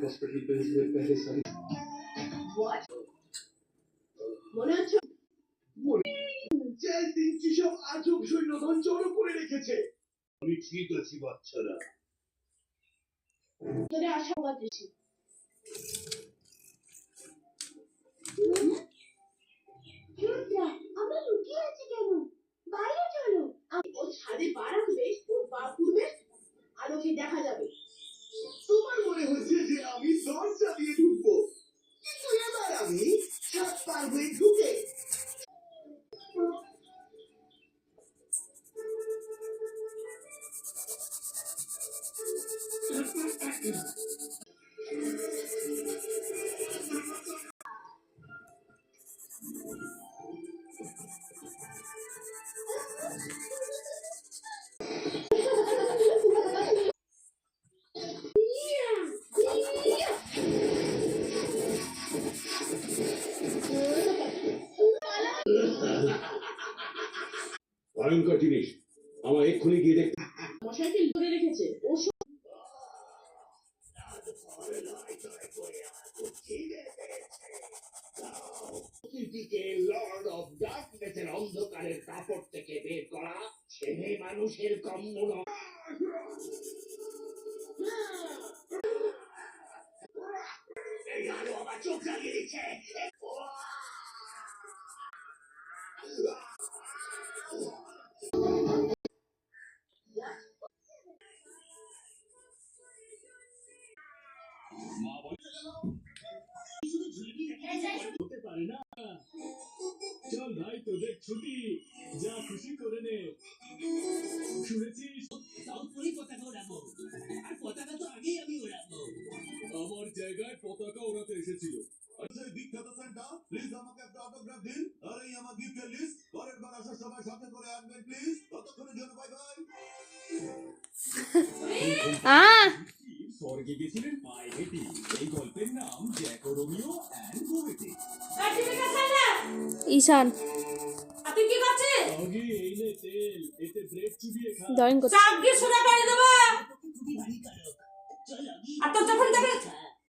Hospital पे पहले सारी মনে হচ্ছে চার দিন সব আজব সৈন্যধন জড়ো করে রেখেছে। আমি ঠিক আছি বাচ্চারা। তোরে আশা করতেছি আমরা লুকিয়ে আছি কেন? বাইরে চলো। ও ছাদে পা রাখবে, ওর পা পুড়বে, আলোকে দেখা যাবে। তোমার মনে হচ্ছে যে আমি দরজা দিয়ে ঢুকবো, কিন্তু এবার আমি ছাদ পার হয়ে ঢুকে ভয়ঙ্কর জিনিস, আমার এক্ষুনি গিয়ে দেখতে। মশাইকে ধরে রেখেছে। ও লর্ড অফ ডার্কনেসের অন্ধকারের কাপড় থেকে বের করা ছেলে মানুষের কাম্য নয়। এই আলো আমার চোখ জ্বালিয়ে দিচ্ছে। হতে পারে না। চল ভাই, তোদের ছুটি, যা খুশি করে নে। শুনেছিস সাউথ পোলে পতাকা ওড়াবো, আর পতাকা তো আগেই আমি ওড়াবো। আমার জায়গায় পতাকা ওড়াতে এসেছিল। আচ্ছা, বিখ্যাত সেন্টা প্লিজ আমাকে একটা অটোগ্রাফ দিন, আর এই আমার গিফটের লিস্ট পরের বার আসার সময় সাথে করে আনবেন প্লিজ। ততক্ষণের জন্য বাই বাই। স্বর্গে গেছিলেন পায়ে হেঁটে। এই গল্পের নাম জ্যাকো রোমিও অ্যান্ড জুলিয়েট। ঈশান আপনি কি করছেন? আগে এই নে তেল, এতে ব্রেড চুবিয়ে খা। ড্রয়িং করছে। চাপ দিয়ে সোনা পানি দেবো।